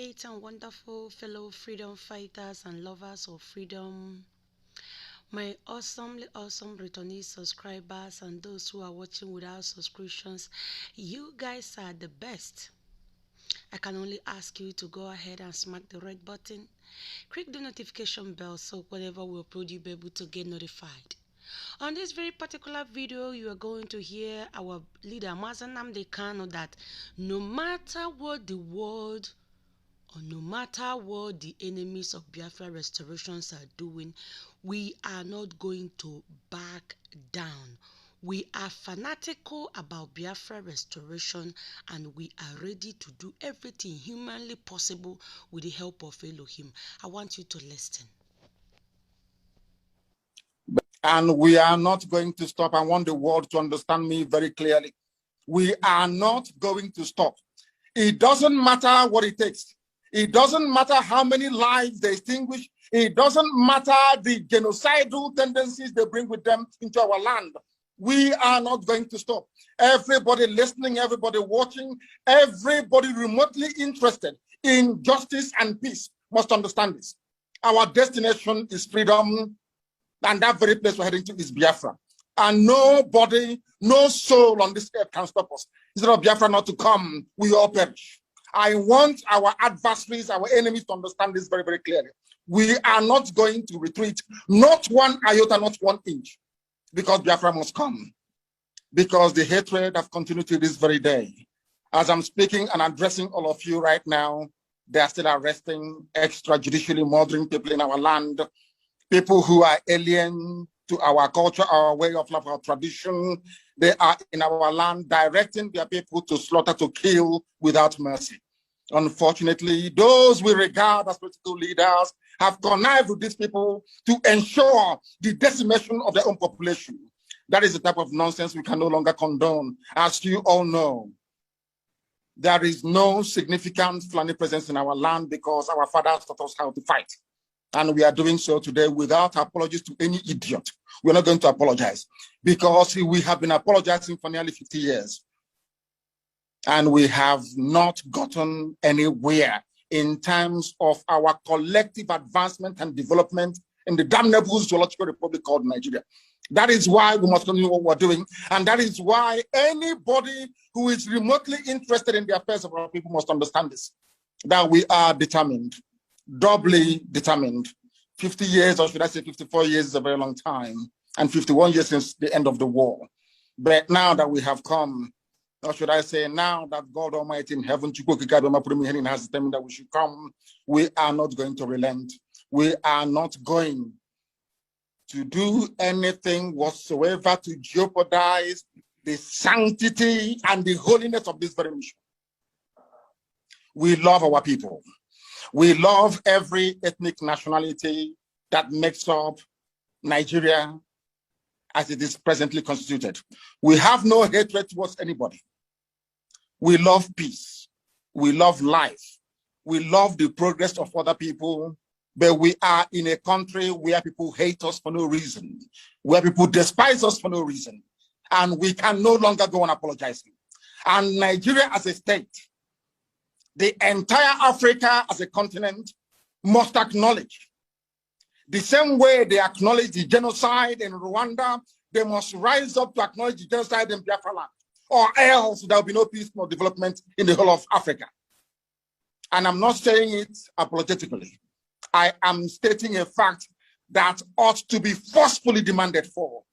great and wonderful fellow freedom fighters and lovers of freedom, my awesome returning subscribers and those who are watching without subscriptions. You guys are the best. I can only ask you to go ahead and smack the red button, click the notification bell so whenever we upload you'll be able to get notified. On this very particular video, you are going to hear our leader Nnamdi Kanu that no matter what the world or no matter what the enemies of Biafra restorations are doing, we are not going to back down. We are fanatical about Biafra restoration and we are ready to do everything humanly possible with the help of Elohim. I want you to listen. And we are not going to stop. I want the world to understand me very clearly. We are not going to stop. It doesn't matter what it takes. It doesn't matter how many lives they extinguish. It doesn't matter the genocidal tendencies they bring with them into our land. We are not going to stop. Everybody listening, everybody watching, everybody remotely interested in justice and peace must understand this. Our destination is freedom, and that very place we're heading to is Biafra. And nobody, no soul on this earth can stop us. Instead of Biafra not to come, we all perish. I want our adversaries, our enemies to understand this very, very clearly. We are not going to retreat, not one iota, not 1 inch, because Biafra must come. Because the hatred have continued to this very day. As I'm speaking and addressing all of you right now, they are still arresting, extrajudicially murdering people in our land, people who are alien to our culture, our way of life, our tradition. They are in our land directing their people to slaughter, to kill without mercy. Unfortunately, those we regard as political leaders have connived with these people to ensure the decimation of their own population. That is the type of nonsense we can no longer condone. As you all know, there is no significant Fulani presence in our land because our fathers taught us how to fight. And we are doing so today without apologies to any idiot. We're not going to apologize because we have been apologizing for nearly 50 years. And we have not gotten anywhere in terms of our collective advancement and development in the damnable zoological republic called Nigeria. That is why we must continue what we're doing. And that is why anybody who is remotely interested in the affairs of our people must understand this, that we are determined. Doubly determined. 50 years, or should I say 54 years, is a very long time, and 51 years since the end of the war. But now that we have come, or should I say now that God Almighty in heaven has determined that we should come, we are not going to relent. We are not going to do anything whatsoever to jeopardize the sanctity and the holiness of this very mission. We love our people. We love every ethnic nationality that makes up Nigeria as it is presently constituted. We have no hatred towards anybody. We love peace. We love life. We love the progress of other people, but we are in a country where people hate us for no reason, where people despise us for no reason, and we can no longer go on apologizing. And Nigeria as a state, the entire Africa as a continent must acknowledge. The same way they acknowledge the genocide in Rwanda, they must rise up to acknowledge the genocide in Biafra land, or else there will be no peace nor development in the whole of Africa. And I'm not saying it apologetically. I am stating a fact that ought to be forcefully demanded for.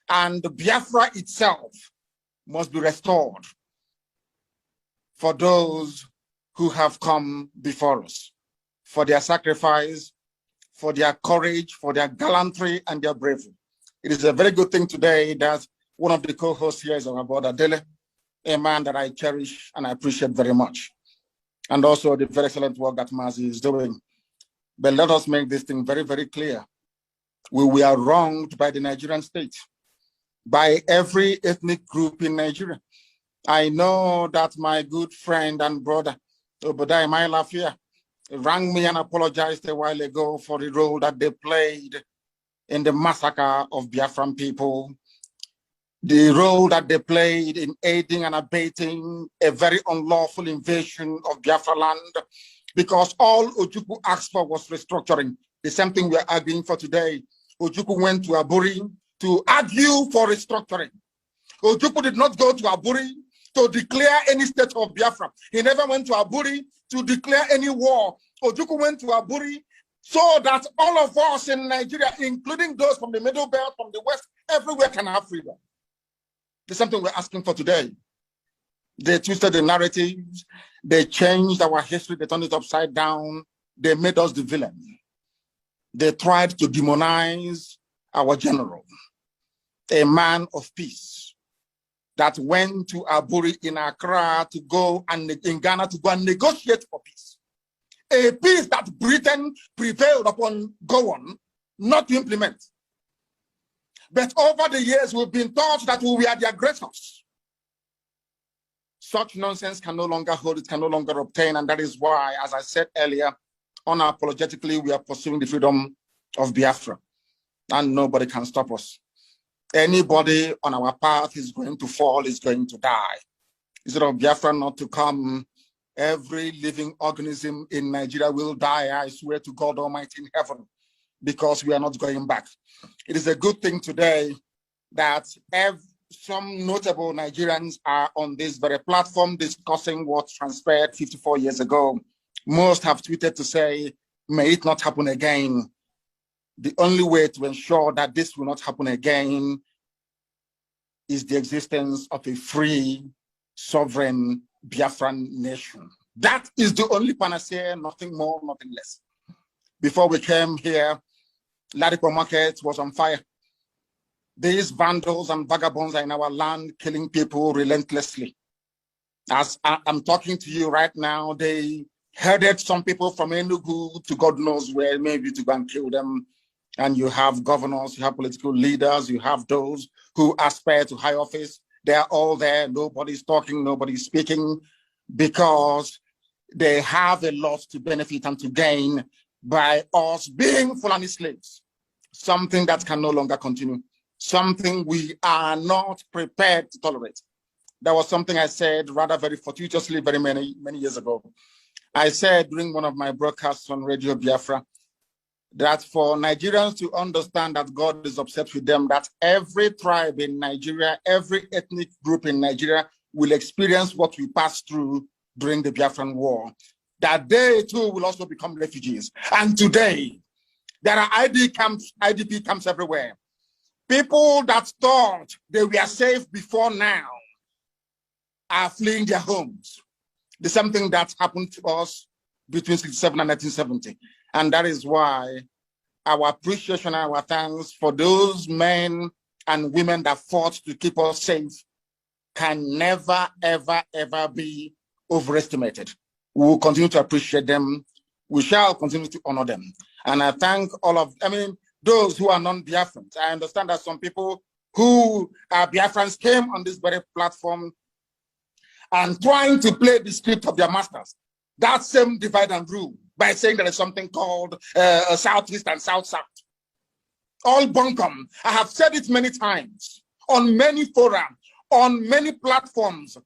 And Biafra itself must be restored for those who have come before us, for their sacrifice, for their courage, for their gallantry and their bravery. It is a very good thing today that one of the co-hosts here is our brother Dele, a man that I cherish and I appreciate very much. And also the very excellent work that Mazi is doing. But let us make this thing very, very clear. We are wronged by the Nigerian state, by every ethnic group in Nigeria. I know that my good friend and brother, Obadiah Mailafia, rang me and apologized a while ago for the role that they played in the massacre of Biafran people, the role that they played in aiding and abating a very unlawful invasion of Biafra land, because all Ojukwu asked for was restructuring. The same thing we're arguing for today. Ojukwu went to Aburi to argue for restructuring. Ojukwu did not go to Aburi to declare any state of Biafra. He never went to Aburi to declare any war. Ojukwu went to Aburi so that all of us in Nigeria, including those from the Middle Belt, from the West, everywhere can have freedom. There's something we're asking for today. They twisted the narratives. They changed our history. They turned it upside down. They made us the villain. They tried to demonize our general, a man of peace, that went to Aburi in Accra to go and in Ghana to go and negotiate for peace. A peace that Britain prevailed upon Gowon not to implement. But over the years, we've been taught that we are the aggressors. Such nonsense can no longer hold, it can no longer obtain, and that is why, as I said earlier, unapologetically, we are pursuing the freedom of Biafra, and nobody can stop us. Anybody on our path is going to fall, is going to die. Instead of Biafra not to come, every living organism in Nigeria will die, I swear to God Almighty in heaven, because we are not going back. It is a good thing today that some notable Nigerians are on this very platform discussing what transpired 54 years ago. Most have tweeted to say, may it not happen again. The only way to ensure that this will not happen again is the existence of a free, sovereign Biafran nation. That is the only panacea, nothing more, nothing less. Before we came here, Ladipo Market was on fire. These vandals and vagabonds are in our land, killing people relentlessly. As I'm talking to you right now, they headed some people from Enugu to God knows where, maybe to go and kill them. And you have governors, you have political leaders, you have those who aspire to high office. They are all there. Nobody's talking, nobody's speaking, because they have a lot to benefit and to gain by us being fulani slaves. Something that can no longer continue. Something we are not prepared to tolerate. That was something I said rather very fortuitously very many years ago. I said during one of my broadcasts on Radio Biafra that for Nigerians to understand that God is upset with them, that every tribe in Nigeria, every ethnic group in Nigeria will experience what we passed through during the Biafran War, that they too will also become refugees. And today, there are IDP camps everywhere. People that thought they were safe before now are fleeing their homes. There's something that happened to us between 1967 and 1970. And that is why our appreciation and our thanks for those men and women that fought to keep us safe can never, ever, ever be overestimated. We will continue to appreciate them. We shall continue to honor them. And I thank all of, those who are non-Biafrans. I understand that some people who are Biafrans came on this very platform and trying to play the script of their masters. That same divide and rule by saying there is something called Southeast and South-South. All bunkum. I have said it many times on many forums, on many platforms,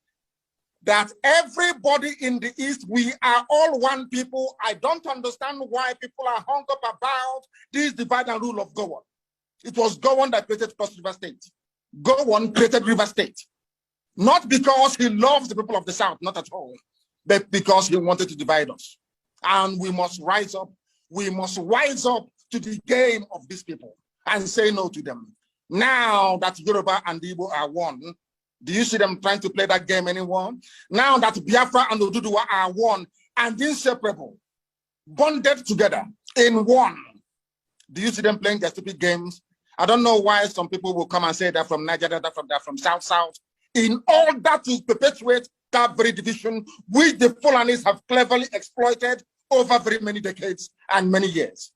that everybody in the East, we are all one people. I don't understand why people are hung up about this divide and rule of Gowon. It was Gowon that created Cross River State. Gowon created River State. Not because he loves the people of the South, not at all, but because he wanted to divide us. And we must rise up. We must rise up to the game of these people and say no to them. Now that Yoruba and Igbo are one, do you see them trying to play that game anymore? Now that Biafra and Oduduwa are one and inseparable, bonded together in one, do you see them playing their stupid games? I don't know why some people will come and say they're from Nigeria, they're from South-South, in order to perpetuate that very division, which the Fulanis have cleverly exploited over very many decades and many years.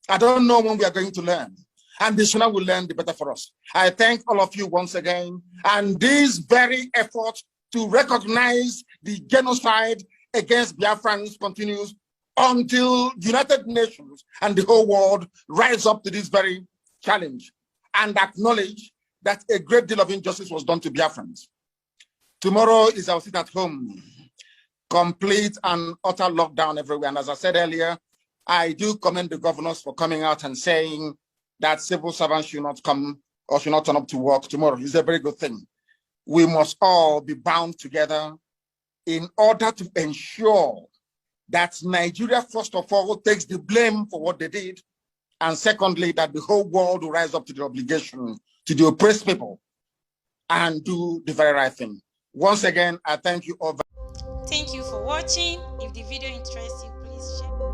I don't know when we are going to learn. And the sooner we learn, the better for us. I thank all of you once again. And this very effort to recognize the genocide against Biafrans continues until United Nations and the whole world rise up to this very challenge and acknowledge that a great deal of injustice was done to Biafrans. Tomorrow is our sit at home. complete and utter lockdown everywhere. And as I said earlier, I do commend the governors for coming out and saying that civil servants should not come or should not turn up to work tomorrow. It's a very good thing. We must all be bound together in order to ensure that Nigeria, first of all, takes the blame for what they did. And secondly, that the whole world will rise up to the obligation to the oppressed people and do the very right thing. Once again, I thank you all. Thank you for watching. If the video interests you, please share.